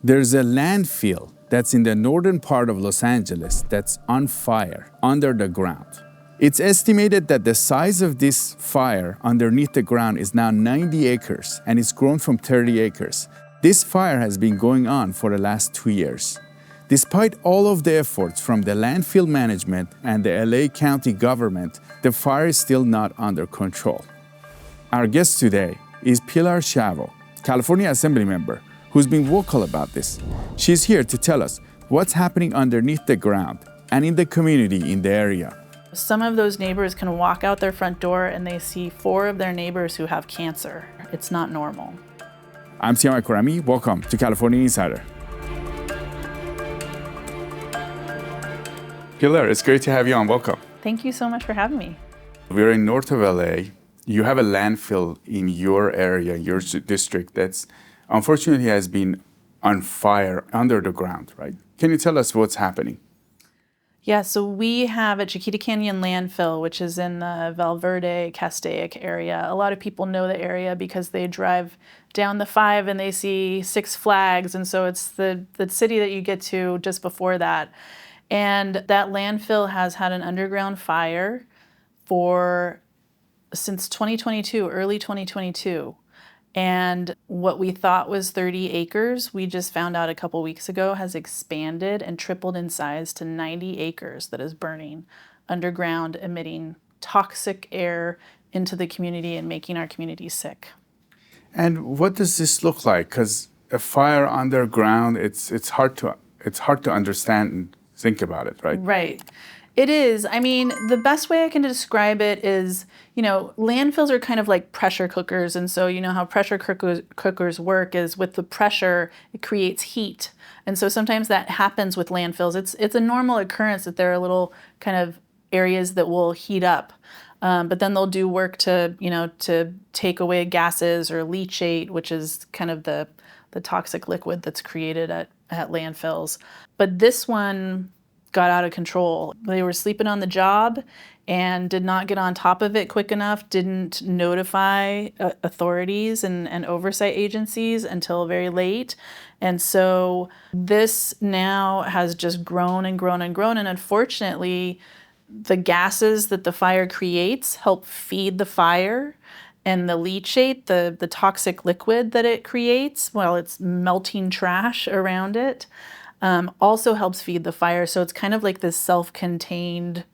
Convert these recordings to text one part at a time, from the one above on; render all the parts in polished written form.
There's a landfill that's in the northern part of Los Angeles that's on fire under the ground. It's estimated that the size of this fire underneath the ground is now 90 acres, and it's grown from 30 acres. This fire has been going on for the last 2 years. Despite all of the efforts from the landfill management and the LA County government, the fire is still not under control. Our guest today is Pilar Schiavo, California Assemblymember, who's been vocal about this. She's here to tell us what's happening underneath the ground and in the community in the area. Some of those neighbors can walk out their front door and they see 4 of their neighbors who have cancer. It's not normal. I'm Siama Kurami. Welcome to California Insider. Pilar, it's great to have you on. Welcome. Thank you so much for having me. We're in north of LA. You have a landfill in your area, your district, that's unfortunately has been on fire under the ground, right? Can you tell us what's happening? Yeah, so we have at Chiquita Canyon Landfill, which is in the Valverde, Castaic area. A lot of people know the area because they drive down the 5 and they see 6 Flags, and so it's the city that you get to just before that. And that landfill has had an underground fire since 2022, early 2022. And what we thought was 30 acres, we just found out a couple weeks ago, has expanded and tripled in size to 90 acres that is burning underground, emitting toxic air into the community and making our community sick. And what does this look like? Because a fire underground, it's hard to understand and think about it, right? Right. It is. I mean, the best way I can describe it is, landfills are kind of like pressure cookers. And so, how pressure cookers work is with the pressure, it creates heat. And so sometimes that happens with landfills. It's a normal occurrence that there are little kind of areas that will heat up. But then they'll do work to take away gases or leachate, which is kind of the toxic liquid that's created at landfills. But this one got out of control. They were sleeping on the job and did not get on top of it quick enough, didn't notify authorities and oversight agencies until very late. And so this now has just grown and grown and grown. And unfortunately, the gases that the fire creates help feed the fire. And the leachate, the toxic liquid that it creates, while it's melting trash around it, also helps feed the fire. So it's kind of like this self-contained,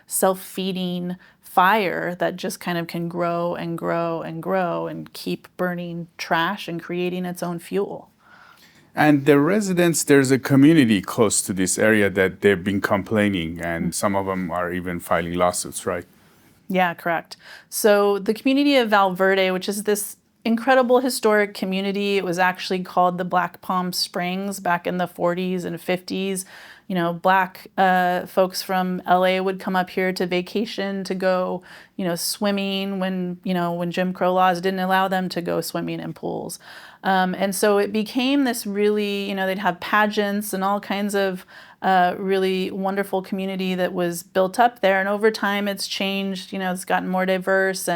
self-feeding fire that just kind of can grow and grow and grow and keep burning trash and creating its own fuel. And the residents, there's a community close to this area that they've been complaining, and some of them are even filing lawsuits, right? Yeah, correct. So the community of Valverde, which is this incredible historic community, it was actually called the Black Palm Springs back in the 40s and 50s. Black folks from LA would come up here to vacation to go, swimming when Jim Crow laws didn't allow them to go swimming in pools. And so it became this really, they'd have pageants and all kinds of really wonderful community that was built up there. And over time it's changed, it's gotten more diverse,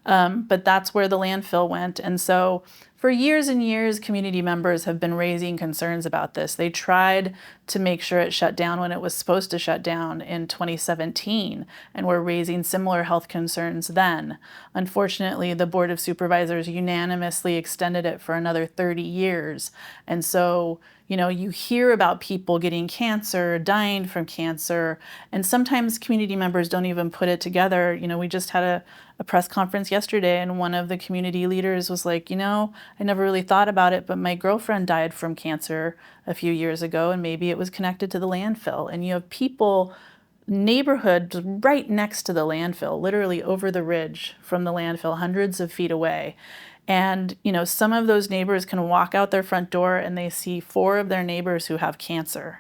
but that's where the landfill went. And so for years and years, community members have been raising concerns about this. They tried to make sure it shut down when it was supposed to shut down in 2017, and were raising similar health concerns then. Unfortunately, the Board of Supervisors unanimously extended it for another 30 years. And so, you hear about people getting cancer, dying from cancer, and sometimes community members don't even put it together. We just had a press conference yesterday, and one of the community leaders was like, I never really thought about it, but my girlfriend died from cancer a few years ago, and maybe it was connected to the landfill. And you have people, neighborhoods right next to the landfill, literally over the ridge from the landfill, hundreds of feet away. And, some of those neighbors can walk out their front door and they see 4 of their neighbors who have cancer.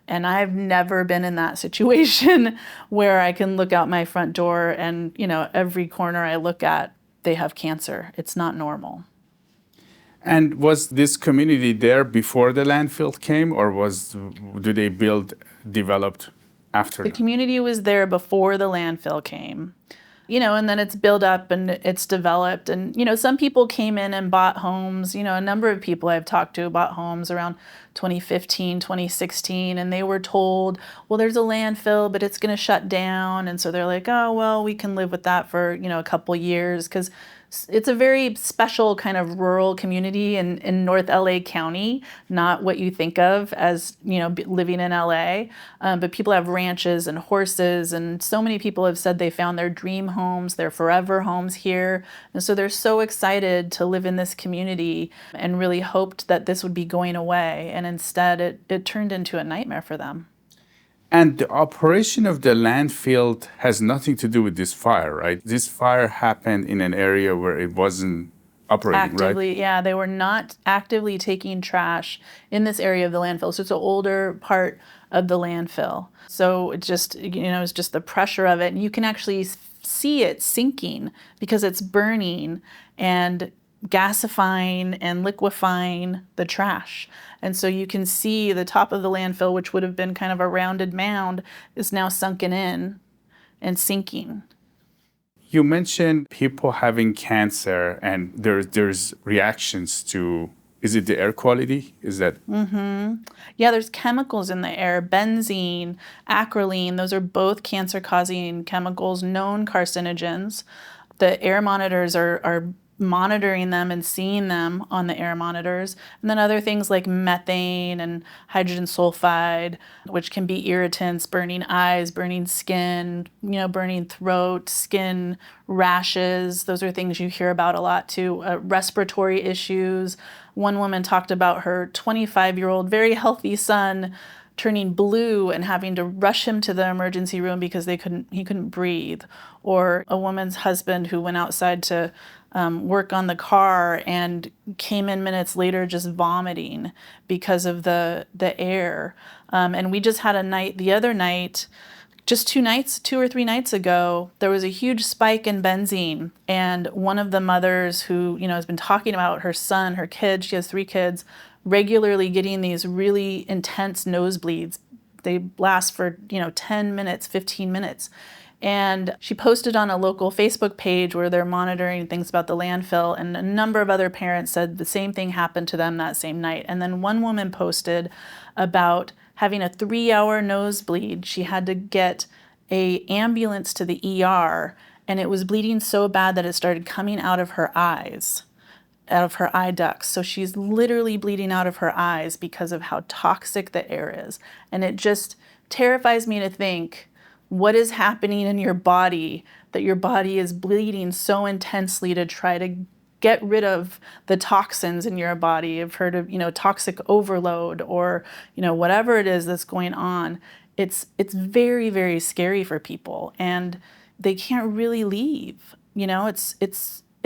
And I've never been in that situation where I can look out my front door and, every corner I look at, they have cancer. It's not normal. And was this community there before the landfill came, or do they developed after? The community was there before the landfill came. And then it's built up and it's developed. And, some people came in and bought homes. A number of people I've talked to bought homes around 2015, 2016, and they were told, well, there's a landfill, but it's going to shut down. And so they're like, oh, well, we can live with that for, a couple years, because it's a very special kind of rural community in North LA County, not what you think of as, living in LA. But people have ranches and horses, and so many people have said they found their dream homes, their forever homes here. And so they're so excited to live in this community and really hoped that this would be going away. And instead, it turned into a nightmare for them. And the operation of the landfill has nothing to do with this fire, right? This fire happened in an area where it wasn't operating, actively, right? Yeah, they were not actively taking trash in this area of the landfill. So it's an older part of the landfill. So it's just, it's just the pressure of it. And you can actually see it sinking because it's burning and gasifying and liquefying the trash. And so you can see the top of the landfill, which would have been kind of a rounded mound, is now sunken in and sinking. You mentioned people having cancer, and there's reactions to, is it the air quality? Is that? Yeah, there's chemicals in the air, benzene, acrolein. Those are both cancer-causing chemicals, known carcinogens. The air monitors are monitoring them and seeing them on the air monitors. And then other things like methane and hydrogen sulfide, which can be irritants, burning eyes, burning skin, burning throat, skin rashes. Those are things you hear about a lot too. Respiratory issues. One woman talked about her 25-year-old, very healthy son turning blue and having to rush him to the emergency room because he couldn't breathe. Or a woman's husband who went outside to work on the car and came in minutes later just vomiting because of the air. And we just had a night, the other night, just 2 or 3 nights ago, there was a huge spike in benzene. And one of the mothers who, has been talking about her son, her kids, she has 3 kids, regularly getting these really intense nosebleeds. They last for, 10 minutes, 15 minutes. And she posted on a local Facebook page where they're monitoring things about the landfill, and a number of other parents said the same thing happened to them that same night. And then one woman posted about having a 3-hour nosebleed. She had to get an ambulance to the ER, and it was bleeding so bad that it started coming out of her eyes, out of her eye ducts. So she's literally bleeding out of her eyes because of how toxic the air is. And it just terrifies me to think, what is happening in your body that your body is bleeding so intensely to try to get rid of the toxins in your body? I've heard of, toxic overload or, whatever it is that's going on. It's very, very scary for people, and they can't really leave. It's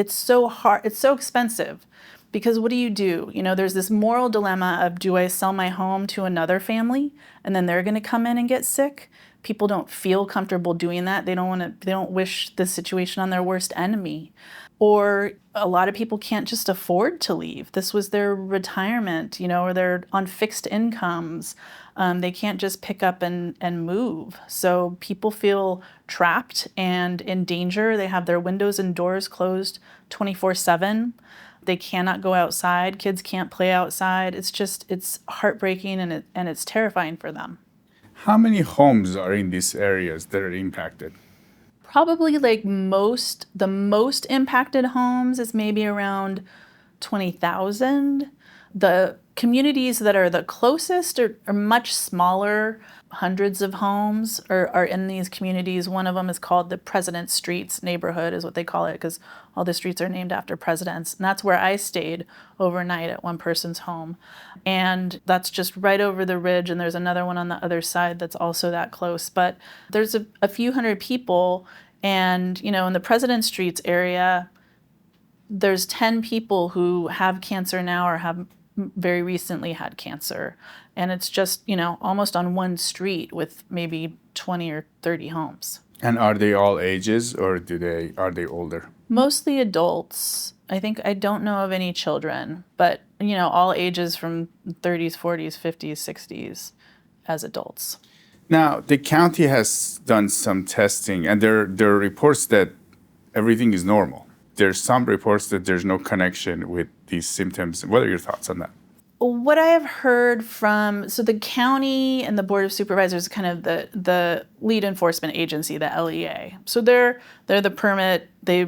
so hard. It's so expensive. Because what do? There's this moral dilemma of, do I sell my home to another family and then they're going to come in and get sick? People don't feel comfortable doing that. They don't wish this situation on their worst enemy. Or a lot of people can't just afford to leave. This was their retirement, or they're on fixed incomes. They can't just pick up and move. So people feel trapped and in danger. They have their windows and doors closed 24/7. They cannot go outside. Kids can't play outside. It's heartbreaking, and it's terrifying for them. How many homes are in these areas that are impacted? Probably the most impacted homes is maybe around 20,000. The communities that are the closest are much smaller. Hundreds of homes are in these communities. One of them is called the President Streets neighborhood, is what they call it, because all the streets are named after presidents. And that's where I stayed overnight at one person's home. And that's just right over the ridge. And there's another one on the other side that's also that close. But there's a few hundred people. And, in the President Streets area, there's 10 people who have cancer now or have very recently had cancer. And it's just, almost on one street with maybe 20 or 30 homes. And are they all ages, or are they older? Mostly adults. I don't know of any children, but, all ages from 30s, 40s, 50s, 60s as adults. Now, the county has done some testing, and there are reports that everything is normal. There's some reports that there's no connection with these symptoms. What are your thoughts on that? What I have heard from, so the county and the Board of Supervisors is kind of the lead enforcement agency, the LEA. So they're the permit, they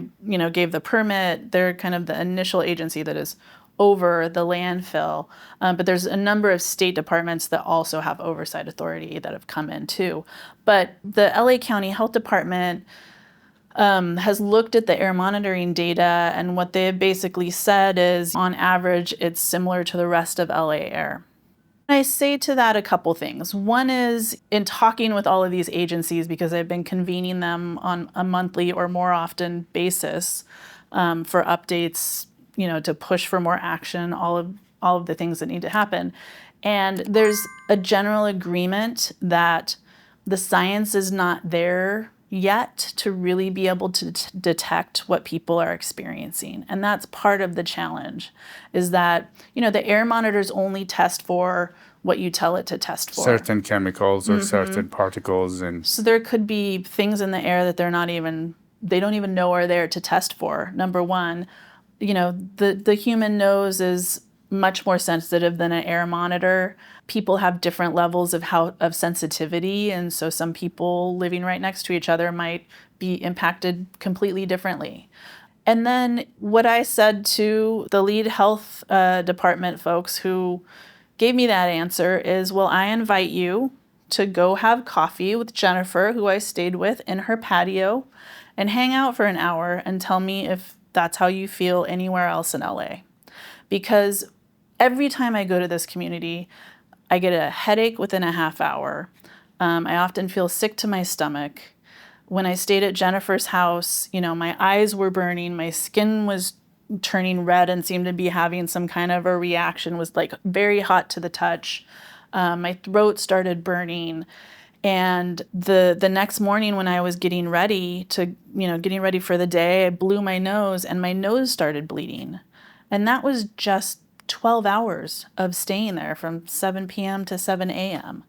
gave the permit, they're kind of the initial agency that is over the landfill. But there's a number of state departments that also have oversight authority that have come in too. But the LA County Health Department has looked at the air monitoring data, and what they have basically said is, on average, it's similar to the rest of LA air. I say to that a couple things. One is, in talking with all of these agencies, because I've been convening them on a monthly or more often basis for updates, to push for more action, all of the things that need to happen. And there's a general agreement that the science is not there yet to really be able to detect what people are experiencing. And that's part of the challenge, is that, the air monitors only test for what you tell it to test for. Certain chemicals or certain particles. And so there could be things in the air that they don't even know are there to test for. Number one, the human nose is much more sensitive than an air monitor. People have different levels of sensitivity, and so some people living right next to each other might be impacted completely differently. And then what I said to the lead health department folks who gave me that answer is, well, I invite you to go have coffee with Jennifer, who I stayed with, in her patio, and hang out for an hour and tell me if that's how you feel anywhere else in LA. Because every time I go to this community, I get a headache within a half hour. I often feel sick to my stomach. When I stayed at Jennifer's house, my eyes were burning, my skin was turning red and seemed to be having some kind of a reaction, was like very hot to the touch. My throat started burning. And the next morning when I was getting ready for the day, I blew my nose and my nose started bleeding. And that was just 12 hours of staying there from 7 p.m. to 7 a.m.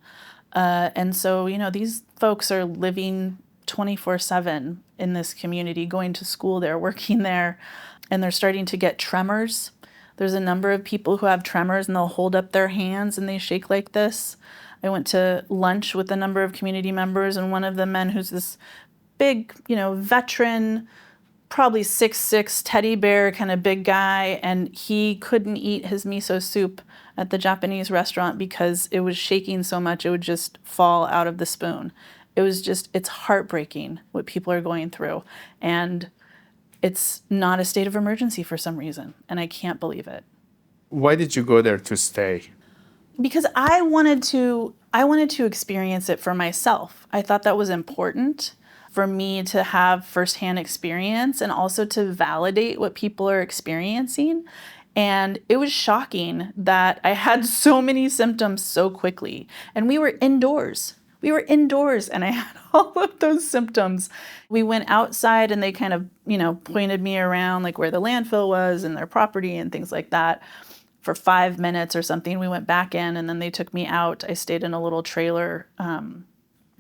And so, these folks are living 24/7 in this community, going to school there, working there, and they're starting to get tremors. There's a number of people who have tremors and they'll hold up their hands and they shake like this. I went to lunch with a number of community members, and one of the men, who's this big, veteran, probably 6'6", teddy bear kind of big guy, and he couldn't eat his miso soup at the Japanese restaurant because it was shaking so much it would just fall out of the spoon. It's heartbreaking what people are going through, and it's not a state of emergency for some reason, and I can't believe it. why did you go there to stay? Because I wanted to experience it for myself. I thought that was important for me to have firsthand experience and also to validate what people are experiencing. And it was shocking that I had so many symptoms so quickly. And we were indoors. And I had all of those symptoms. We went outside and they kind of, pointed me around like where the landfill was and their property and things like that for 5 minutes or something. We went back in and then they took me out. I stayed in a little trailer,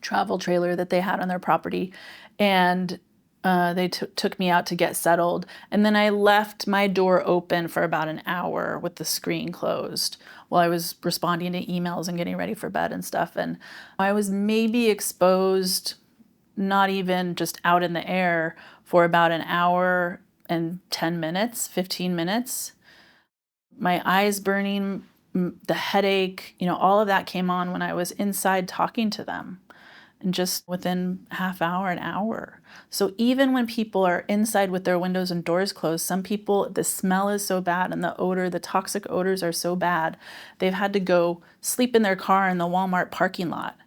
travel trailer that they had on their property. And they took me out to get settled. And then I left my door open for about an hour with the screen closed while I was responding to emails and getting ready for bed and stuff. And I was maybe exposed, not even just out in the air, for about an hour and 10 minutes, 15 minutes. My eyes burning, the headache, all of that came on when I was inside talking to them. And just within half hour, an hour. So even when people are inside with their windows and doors closed, some people, the smell is so bad and the odor, the toxic odors are so bad, they've had to go sleep in their car in the Walmart parking lot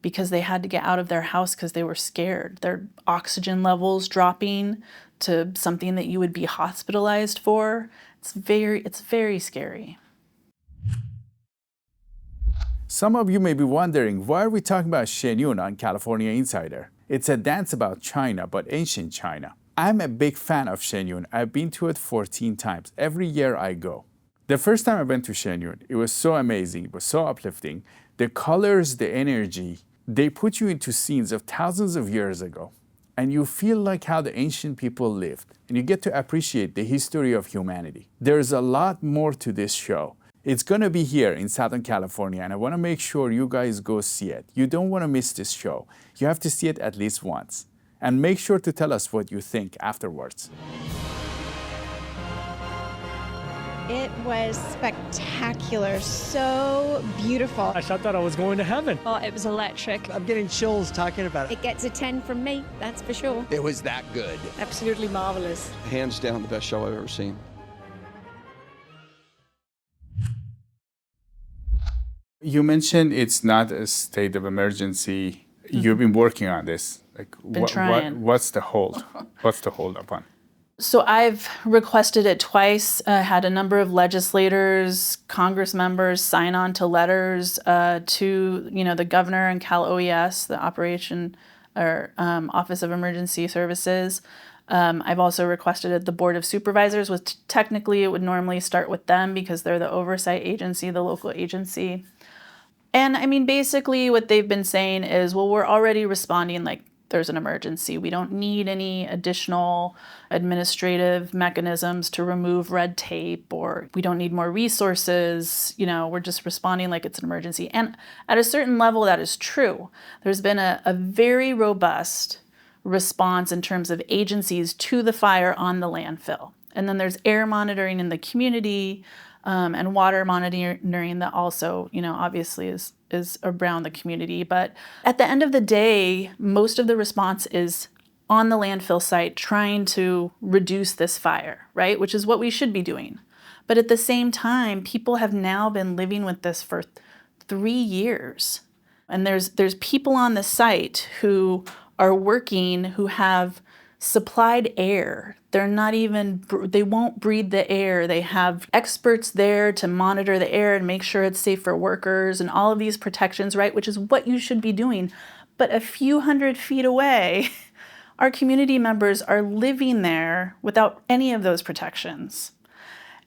because they had to get out of their house because they were scared. Their oxygen levels dropping to something that you would be hospitalized for. It's very scary. Some of you may be wondering, why are we talking about Shenyun on California Insider? It's a dance about China, but ancient China. I'm a big fan of Shenyun. I've been to it 14 times. Every year I go. The first time I went to Shenyun, it was so amazing. It was so uplifting. The colors, the energy, they put you into scenes of thousands of years ago. and you feel like how the ancient people lived, and you get to appreciate the history of humanity. There's a lot more to this show. It's gonna be here in Southern California, and I wanna make sure you guys go see it. You don't wanna miss this show. You have to see it at least once. And make sure to tell us what you think afterwards. It was spectacular, so beautiful. I thought I was going to heaven. Oh, it was electric. I'm getting chills talking about it. It gets a 10 from me, that's for sure. It was that good. Absolutely marvelous. Hands down the best show I've ever seen. You mentioned it's not a state of emergency. You've been working on this. Like, what's the hold? What's the hold up on? So I've requested it twice. Had a number of legislators, Congress members sign on to letters to the governor and Cal OES, the Office of Emergency Services. I've also requested it the Board of Supervisors, which technically it would normally start with them because they're the oversight agency, the local agency. And I mean, basically what they've been saying is, well, we're already responding like there's an emergency. We don't need any additional administrative mechanisms to remove red tape, or we don't need more resources. We're just responding like it's an emergency. And at a certain level, that is true. There's been a very robust response in terms of agencies to the fire on the landfill. And then there's air monitoring in the community, and water monitoring that also, obviously is around the community. But at the end of the day, most of the response is on the landfill site trying to reduce this fire, right? Which is what we should be doing. But at the same time, people have now been living with this for 3 years. And there's people on the site who are working who have supplied air. They won't breathe the air. They have experts there to monitor the air and make sure it's safe for workers and all of these protections, right? Which is what you should be doing. But a few hundred feet away, our community members are living there without any of those protections.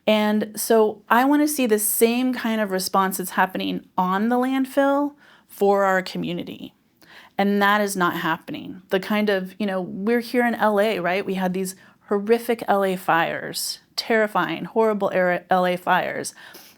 And so I want to see the same kind of response that's happening on the landfill for our community. And that is not happening. The kind of, we're here in LA, right? We had these horrific LA fires, terrifying, horrible LA fires.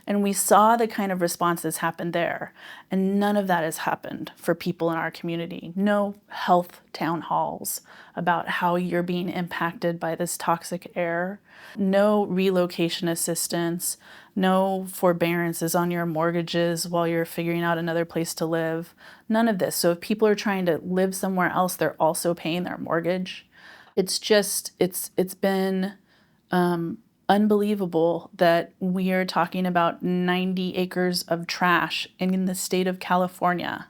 And we saw the kind of response that's happened there. And none of that has happened for people in our community. No health town halls about how you're being impacted by this toxic air. No relocation assistance. No forbearances on your mortgages while you're figuring out another place to live. None of this. So if people are trying to live somewhere else, they're also paying their mortgage. It's been unbelievable that we are talking about 90 acres of trash in the state of California.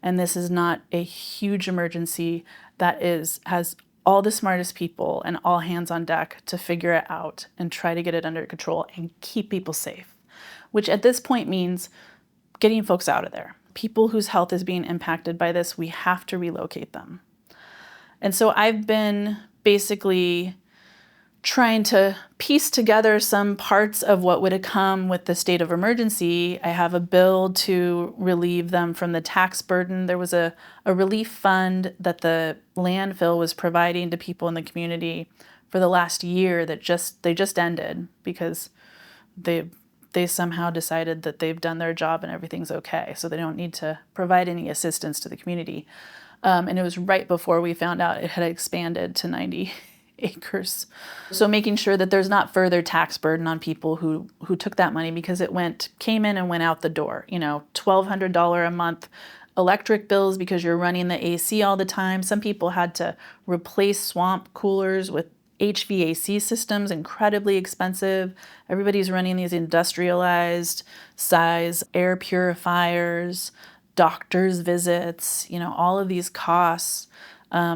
And this is not a huge emergency that has all the smartest people and all hands on deck to figure it out and try to get it under control and keep people safe, which at this point means getting folks out of there. People whose health is being impacted by this, we have to relocate them. And so I've been basically trying to piece together some parts of what would have come with the state of emergency. I have a bill to relieve them from the tax burden. There was a relief fund that the landfill was providing to people in the community for the last year that they just ended because they somehow decided that they've done their job and everything's okay, so they don't need to provide any assistance to the community. And it was right before we found out it had expanded to 90 acres. So making sure that there's not further tax burden on people who took that money because it came in and went out the door. $1,200 a month electric bills because you're running the AC all the time. Some people had to replace swamp coolers with HVAC systems, incredibly expensive. Everybody's running these industrialized size air purifiers, doctor's visits, all of these costs.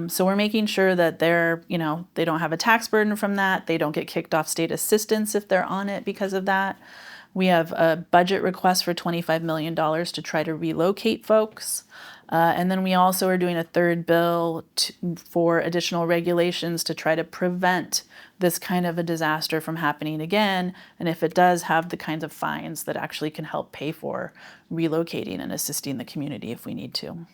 So we're making sure that they don't have a tax burden from that. They don't get kicked off state assistance if they're on it because of that. We have a budget request for $25 million to try to relocate folks. And then we also are doing a third bill for additional regulations to try to prevent this kind of a disaster from happening again. And if it does, have the kinds of fines that actually can help pay for relocating and assisting the community if we need to.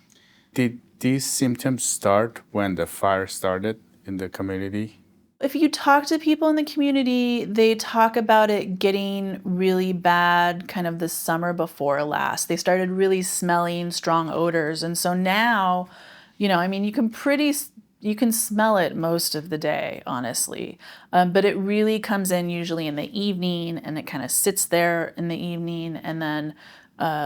Did these symptoms start when the fire started in the community? If you talk to people in the community, they talk about it getting really bad kind of the summer before last. They started really smelling strong odors. And so now, I mean, you can smell it most of the day, honestly. But it really comes in usually in the evening, and it kind of sits there in the evening and then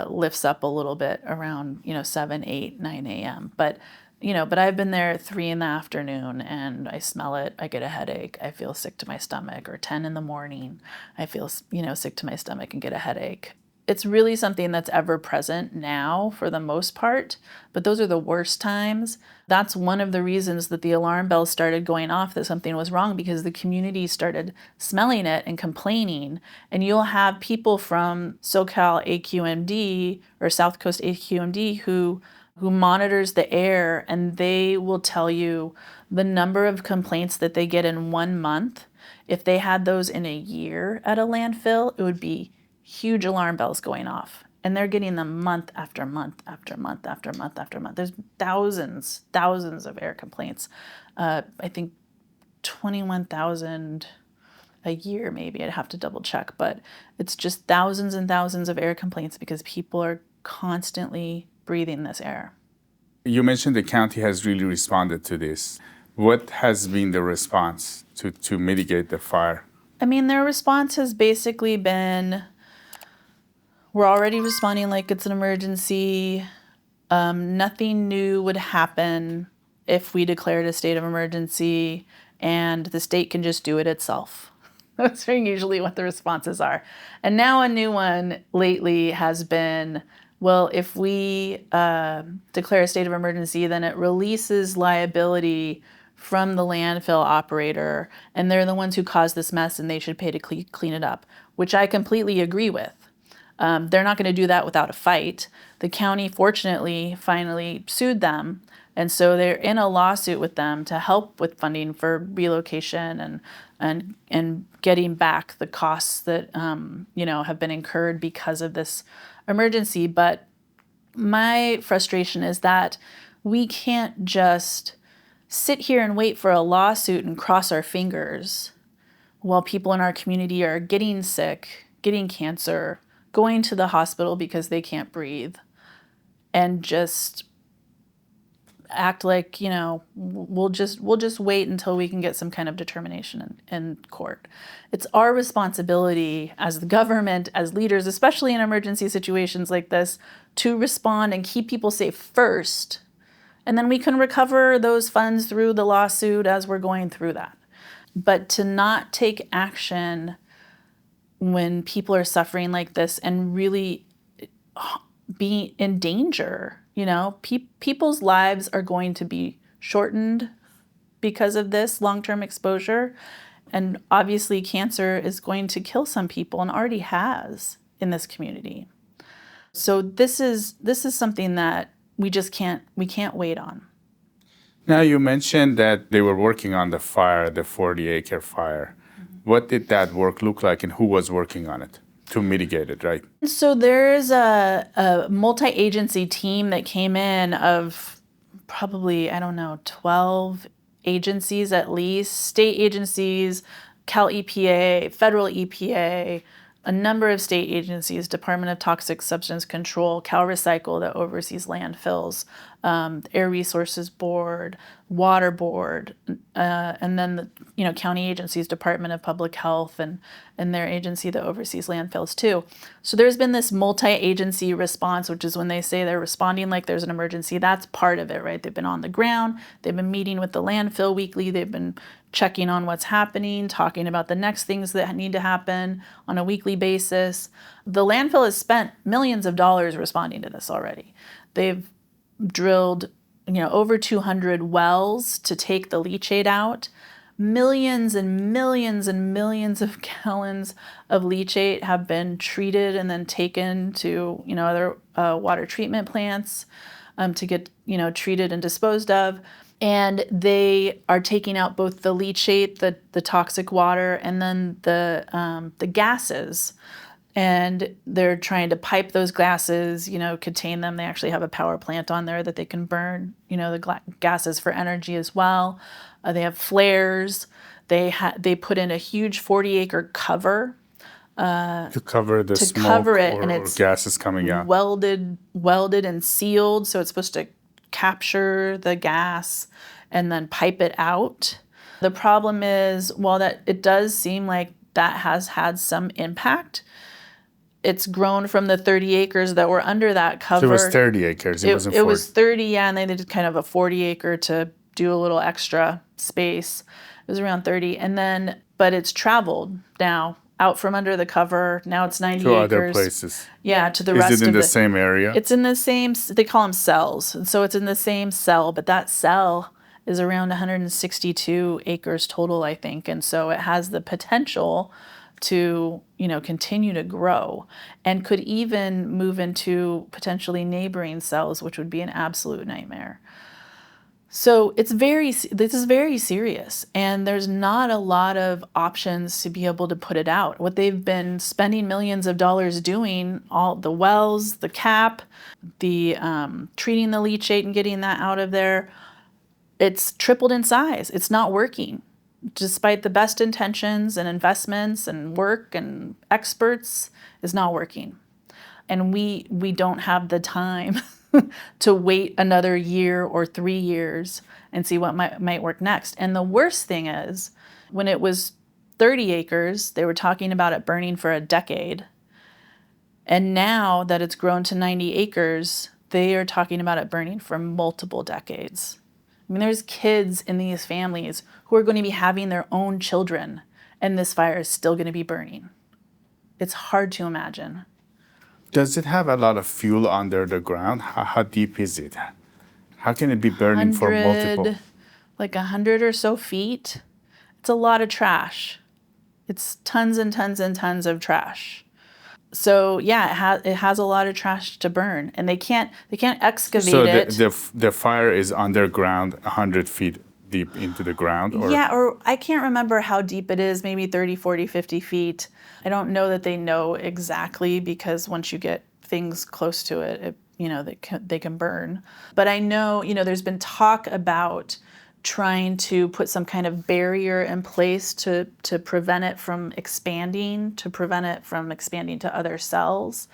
lifts up a little bit around, 7, 8, 9 a.m. But I've been there 3 in the afternoon and I smell it. I get a headache. I feel sick to my stomach. Or 10 in the morning, I feel, sick to my stomach and get a headache. It's really something that's ever present now for the most part, but those are the worst times. That's one of the reasons that the alarm bells started going off that something was wrong, because the community started smelling it and complaining. And you'll have people from SoCal AQMD or South Coast AQMD who monitors the air, and they will tell you the number of complaints that they get in 1 month. If they had those in a year at a landfill, it would be huge alarm bells going off. And they're getting them month after month after month after month after month. There's thousands of air complaints. I think 21,000 a year maybe. I'd have to double check, but it's just thousands and thousands of air complaints because people are constantly breathing this air. You mentioned the county has really responded to this. What has been the response to mitigate the fire? I mean, their response has basically been, we're already responding like it's an emergency. Nothing new would happen if we declared a state of emergency, and the state can just do it itself. That's usually what the responses are. And now a new one lately has been, well, if we declare a state of emergency, then it releases liability from the landfill operator, and they're the ones who caused this mess and they should pay to clean it up, which I completely agree with. They're not going to do that without a fight. The county, fortunately, finally sued them, and so they're in a lawsuit with them to help with funding for relocation and getting back the costs that have been incurred because of this emergency. But my frustration is that we can't just sit here and wait for a lawsuit and cross our fingers while people in our community are getting sick, getting cancer, going to the hospital because they can't breathe, and just act like, we'll just wait until we can get some kind of determination in court. It's our responsibility as the government, as leaders, especially in emergency situations like this, to respond and keep people safe first. And then we can recover those funds through the lawsuit as we're going through that. But to not take action when people are suffering like this and really be in danger, people's lives are going to be shortened because of this long-term exposure. And obviously cancer is going to kill some people and already has in this community. So this is something that we can't wait on. Now, you mentioned that they were working on the fire, the 40-acre fire. Mm-hmm. What did that work look like, and who was working on it to mitigate it, right? So there's a multi-agency team that came in of probably, 12 agencies at least, state agencies, Cal EPA, federal EPA, a number of state agencies, Department of Toxic Substance Control, Cal Recycle that oversees landfills, Air Resources Board, Water Board, and then the county agencies, Department of Public Health, and their agency that oversees landfills too. So there's been this multi-agency response, which is when they say they're responding like there's an emergency. That's part of it, right? They've been on the ground. They've been meeting with the landfill weekly. They've been checking on what's happening, talking about the next things that need to happen on a weekly basis. The landfill has spent millions of dollars responding to this already. They've drilled, over 200 wells to take the leachate out. Millions and millions and millions of gallons of leachate have been treated and then taken to, other water treatment plants to get, treated and disposed of. And they are taking out both the leachate, the toxic water, and then the gases And they're trying to pipe those gases, contain them. They actually have a power plant on there that they can burn, the gases for energy as well. They have flares. They put in a huge 40-acre cover To cover the to smoke cover it, and or it's gases coming out. welded and sealed, so it's supposed to capture the gas and then pipe it out. The problem is, while that it does seem like that has had some impact, it's grown from the 30 acres that were under that cover. So it was 30 acres. It wasn't 40. It was 30, yeah, and they did kind of a 40 acre to do a little extra space. It was around 30, and then but it's traveled now out from under the cover. Now it's 90 to acres. other places. Yeah, to the rest of Is it in the same area? It's in the same, they call them cells. And so it's in the same cell, but that cell is around 162 acres total, I think. And so it has the potential to, continue to grow and could even move into potentially neighboring cells, which would be an absolute nightmare. So this is very serious, and there's not a lot of options to be able to put it out. What they've been spending millions of dollars doing, all the wells, the cap, the treating the leachate and getting that out of there, it's tripled in size. It's not working. Despite the best intentions and investments and work and experts, is not working. And we don't have the time to wait another year or 3 years and see what might work next. And the worst thing is, when it was 30 acres, they were talking about it burning for a decade. And now that it's grown to 90 acres, they are talking about it burning for multiple decades. I mean, there's kids in these families who are going to be having their own children, and this fire is still going to be burning. It's hard to imagine. Does it have a lot of fuel under the ground? How deep is it? How can it be burning for multiple? Like 100 or so feet. It's a lot of trash. It's tons and tons and tons of trash. So yeah, it has a lot of trash to burn, and they can't excavate it. So the fire is underground, 100 feet deep into the ground? Or? Yeah, or I can't remember how deep it is, maybe 30, 40, 50 feet. I don't know that they know exactly, because once you get things close to it, they can burn. But I know, there's been talk about trying to put some kind of barrier in place to prevent it from expanding, to other cells.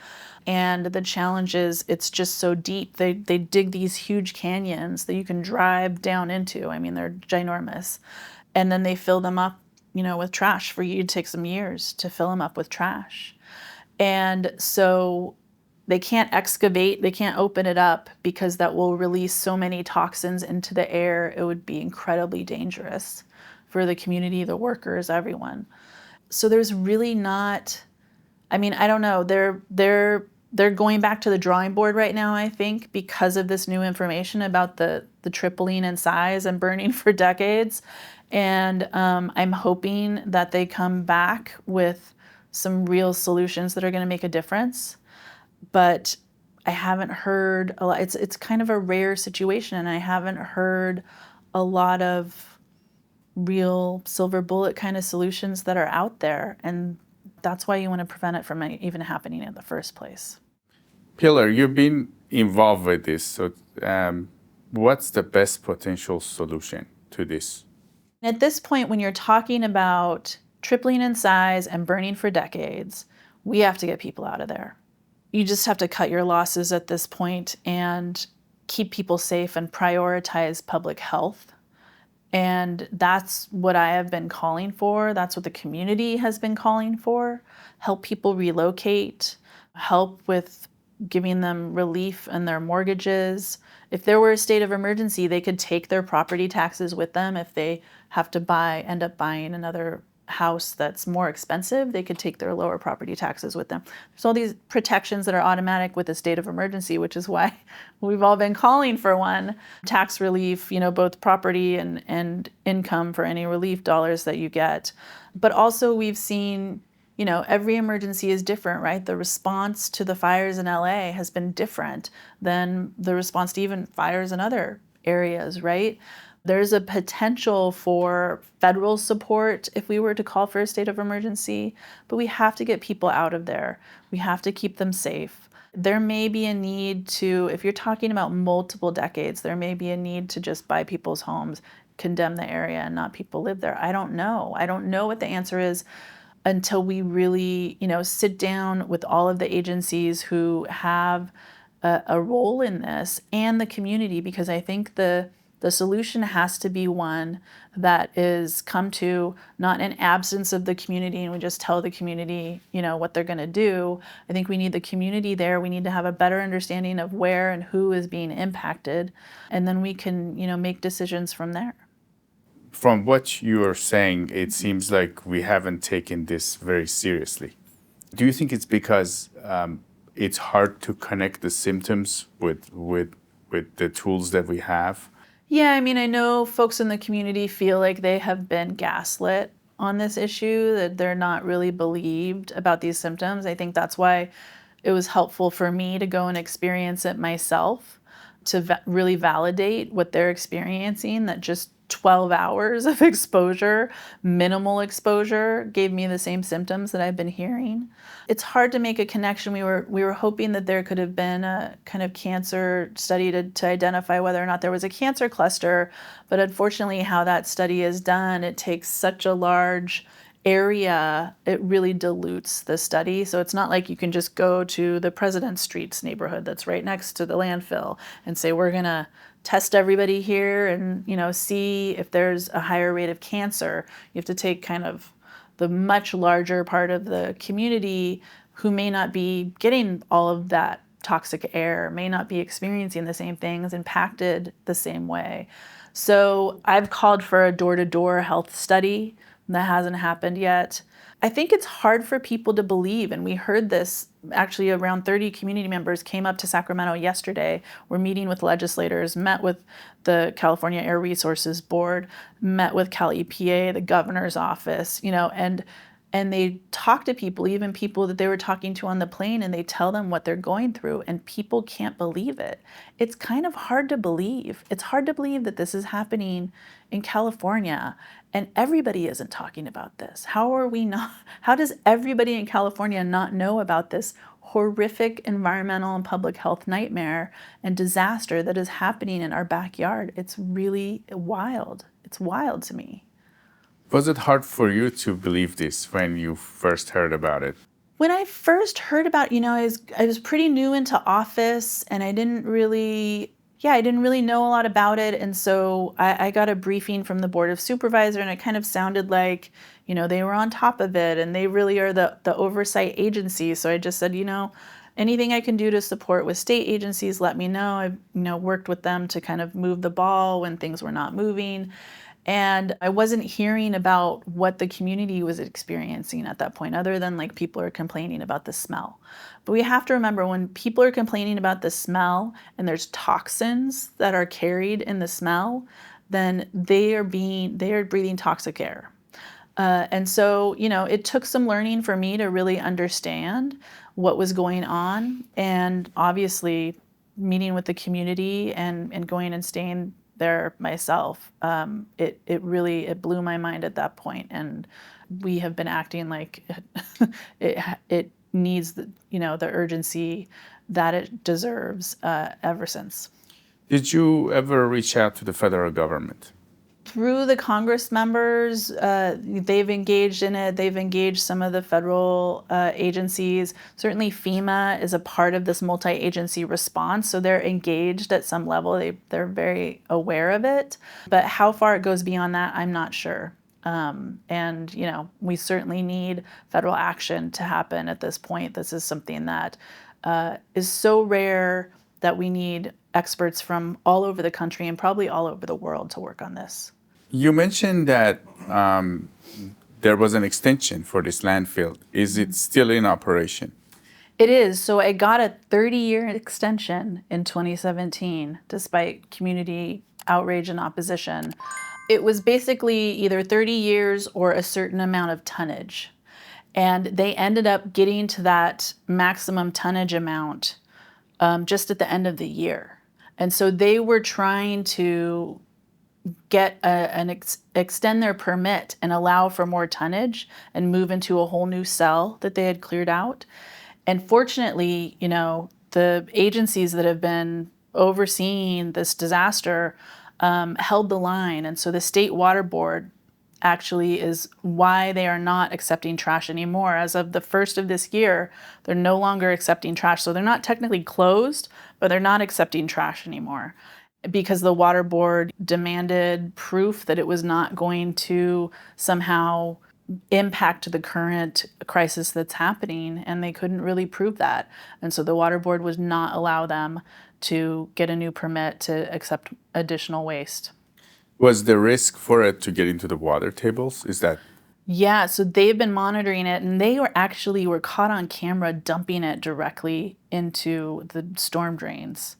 And the challenge is it's just so deep. They dig these huge canyons that you can drive down into. I mean, they're ginormous. And then they fill them up, with trash. For you, it'd take some years to fill them up with trash. And so they can't excavate, they can't open it up, because that will release so many toxins into the air. It would be incredibly dangerous for the community, the workers, everyone. So there's really not, I don't know, they're going back to the drawing board right now, I think, because of this new information about the tripling in size and burning for decades. And I'm hoping that they come back with some real solutions that are going to make a difference. But I haven't heard a lot. It's kind of a rare situation, and I haven't heard a lot of real silver bullet kind of solutions that are out there. And that's why you want to prevent it from even happening in the first place. Pilar, you've been involved with this. So what's the best potential solution to this? At this point, when you're talking about tripling in size and burning for decades, we have to get people out of there. You just have to cut your losses at this point and keep people safe and prioritize public health. And that's what I have been calling for. That's what the community has been calling for. Help people relocate, help with giving them relief in their mortgages. If there were a state of emergency, they could take their property taxes with them. If they have to end up buying another house that's more expensive, they could take their lower property taxes with them. There's all these protections that are automatic with a state of emergency, which is why we've all been calling for one. Tax relief, both property and income for any relief dollars that you get. But also we've seen, every emergency is different, right? The response to the fires in LA has been different than the response to even fires in other areas, right? There's a potential for federal support if we were to call for a state of emergency, but we have to get people out of there. We have to keep them safe. There may be a need to, if you're talking about multiple decades, there may be a need to just buy people's homes, condemn the area, and not people live there. I don't know. I don't know what the answer is until we really, sit down with all of the agencies who have a role in this and the community, because I think the solution has to be one that is come to not an absence of the community and we just tell the community, what they're going to do. I think we need the community there. We need to have a better understanding of where and who is being impacted, and then we can, make decisions from there. From what you are saying, it seems like we haven't taken this very seriously. Do you think it's because it's hard to connect the symptoms with the tools that we have? Yeah, I mean, I know folks in the community feel like they have been gaslit on this issue, that they're not really believed about these symptoms. I think that's why it was helpful for me to go and experience it myself, to really validate what they're experiencing, that just 12 hours of exposure, minimal exposure, gave me the same symptoms that I've been hearing. It's hard to make a connection. We were hoping that there could have been a kind of cancer study to identify whether or not there was a cancer cluster, but unfortunately how that study is done, it takes such a large area, it really dilutes the study. So it's not like you can just go to the President Streets neighborhood that's right next to the landfill and say, we're gonna test everybody here and see if there's a higher rate of cancer. You have to take kind of the much larger part of the community who may not be getting all of that toxic air, may not be experiencing the same things, impacted the same way. So I've called for a door-to-door health study. That hasn't happened yet. I think it's hard for people to believe, and we heard this actually. Around 30 community members came up to Sacramento yesterday. We're meeting with legislators, met with the California Air Resources Board, met with Cal EPA, the governor's office, and they talk to people, even people that they were talking to on the plane, and they tell them what they're going through, and people can't believe it. It's kind of hard to believe. It's hard to believe that this is happening in California, and everybody isn't talking about this. How does everybody in California not know about this horrific environmental and public health nightmare and disaster that is happening in our backyard? It's really wild. It's wild to me. Was it hard for you to believe this when you first heard about it? When I first heard about, I was pretty new into office, and I didn't really know a lot about it. And so I got a briefing from the Board of Supervisors, and it kind of sounded like, they were on top of it and they really are the oversight agency. So I just said, anything I can do to support with state agencies, let me know. I've, worked with them to kind of move the ball when things were not moving. And I wasn't hearing about what the community was experiencing at that point, other than like people are complaining about the smell. But we have to remember, when people are complaining about the smell and there's toxins that are carried in the smell, then they are breathing toxic air. And so, it took some learning for me to really understand what was going on, and obviously meeting with the community and going and staying there myself. It really blew my mind at that point, and we have been acting like it needs the urgency that it deserves ever since. Did you ever reach out to the federal government? Through the Congress members, they've engaged in it. They've engaged some of the federal agencies. Certainly FEMA is a part of this multi-agency response, so they're engaged at some level. They're very aware of it. But how far it goes beyond that, I'm not sure. And we certainly need federal action to happen at this point. This is something that is so rare that we need experts from all over the country and probably all over the world to work on this. You mentioned that there was an extension for this landfill. Is it still in operation? It is. So I got a 30-year extension in 2017, despite community outrage and opposition. It was basically either 30 years or a certain amount of tonnage. And they ended up getting to that maximum tonnage amount just at the end of the year. And so they were trying to extend their permit and allow for more tonnage and move into a whole new cell that they had cleared out. And fortunately, the agencies that have been overseeing this disaster held the line. And so the State Water Board actually is why they are not accepting trash anymore. As of the first of this year, they're no longer accepting trash. So they're not technically closed, but they're not accepting trash anymore because the water board demanded proof that it was not going to somehow impact the current crisis that's happening, and they couldn't really prove that. And so the water board would not allow them to get a new permit to accept additional waste. Was the risk for it to get into the water tables? Is that? Yeah, so they've been monitoring it, and they were caught on camera dumping it directly into the storm drains.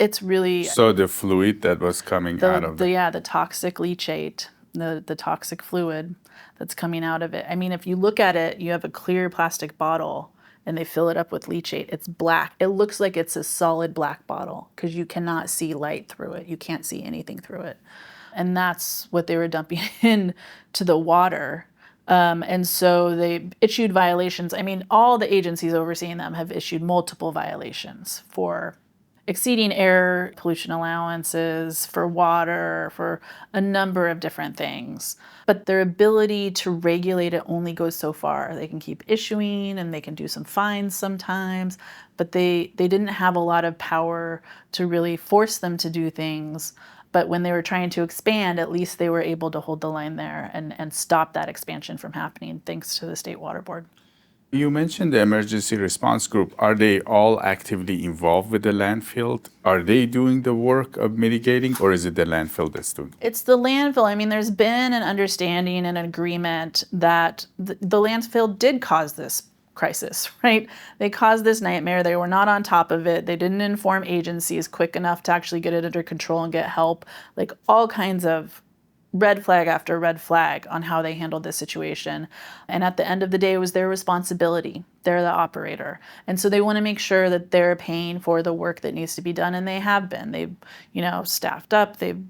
It's really So the fluid that was coming out of the toxic leachate, the toxic fluid that's coming out of it. I mean, if you look at it, you have a clear plastic bottle and they fill it up with leachate. It's black. It looks like it's a solid black bottle because you cannot see light through it. You can't see anything through it. And that's what they were dumping into the water. And so they issued violations. I mean, all the agencies overseeing them have issued multiple violations for exceeding air pollution allowances, for water, for a number of different things. But their ability to regulate it only goes so far. They can keep issuing and they can do some fines sometimes, but they didn't have a lot of power to really force them to do things. But when they were trying to expand, at least they were able to hold the line there and stop that expansion from happening thanks to the State Water Board. You mentioned the emergency response group. Are they all actively involved with the landfill? Are they doing the work of mitigating, or is it the landfill that's doing it? It's the landfill. I mean, there's been an understanding and an agreement that the landfill did cause this crisis, right? They caused this nightmare. They were not on top of it. They didn't inform agencies quick enough to actually get it under control and get help. Like all kinds of red flag after red flag on how they handled this situation. And at the end of the day, it was their responsibility. They're the operator. And so they want to make sure that they're paying for the work that needs to be done. And they have been. They've, staffed up. They've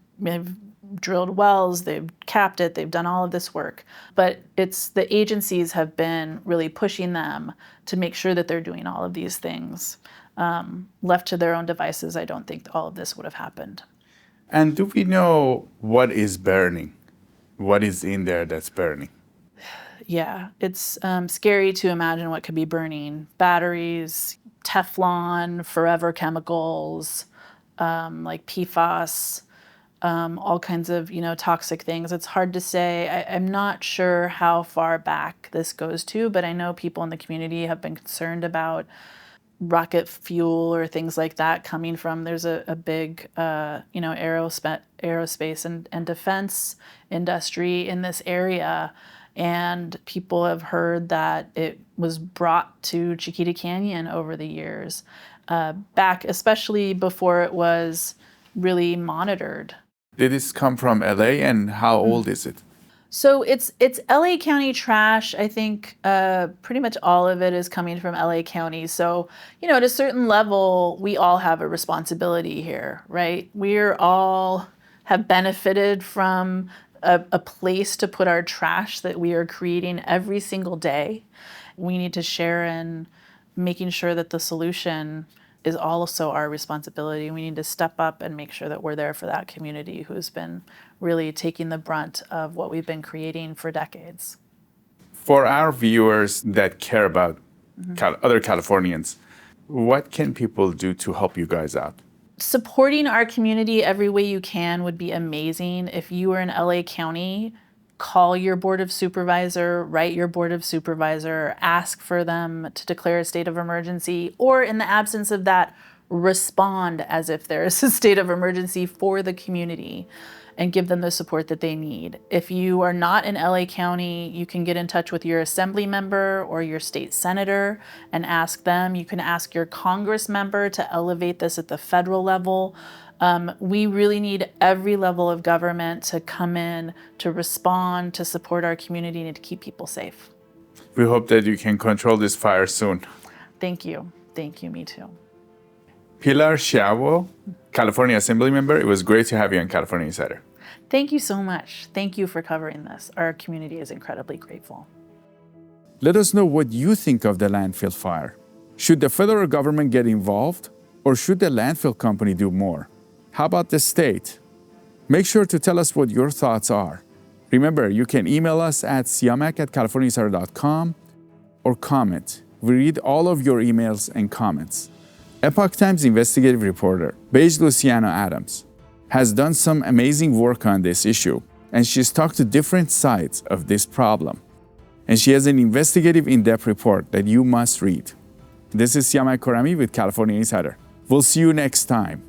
drilled wells. They've capped it. They've done all of this work. But it's the agencies have been really pushing them to make sure that they're doing all of these things. Left to their own devices, I don't think all of this would have happened. And do we know what is burning? What is in there that's burning? Yeah, it's scary to imagine what could be burning. Batteries, Teflon, forever chemicals, like PFAS, all kinds of, toxic things. It's hard to say. I'm not sure how far back this goes to, but I know people in the community have been concerned about rocket fuel or things like that coming from. There's a big, aerospace and defense industry in this area. And people have heard that it was brought to Chiquita Canyon over the years, back especially before it was really monitored. Did this come from LA, and how old is it? So it's LA County trash. I think pretty much all of it is coming from LA County. So, at a certain level, we all have a responsibility here, right? We're all have benefited from a place to put our trash that we are creating every single day. We need to share in making sure that the solution is also our responsibility. We need to step up and make sure that we're there for that community who's been really taking the brunt of what we've been creating for decades. For our viewers that care about other Californians, what can people do to help you guys out? Supporting our community every way you can would be amazing. If you are in LA County, call your board of supervisor, write your board of supervisor, ask for them to declare a state of emergency, or in the absence of that, respond as if there is a state of emergency for the community and give them the support that they need. If you are not in LA County, you can get in touch with your assembly member or your state senator and ask them. You can ask your Congress member to elevate this at the federal level. We really need every level of government to come in, to respond, to support our community, and to keep people safe. We hope that you can control this fire soon. Thank you. Thank you. Me too. Pilar Schiavo, California Assembly member. It was great to have you on California Insider. Thank you so much. Thank you for covering this. Our community is incredibly grateful. Let us know what you think of the landfill fire. Should the federal government get involved, or should the landfill company do more? How about the state? Make sure to tell us what your thoughts are. Remember, you can email us at siamak@californiainsider.com or comment. We read all of your emails and comments. Epoch Times investigative reporter, Beige Luciano Adams, has done some amazing work on this issue, and she's talked to different sides of this problem. And she has an investigative in-depth report that you must read. This is Siamak Khorrami with California Insider. We'll see you next time.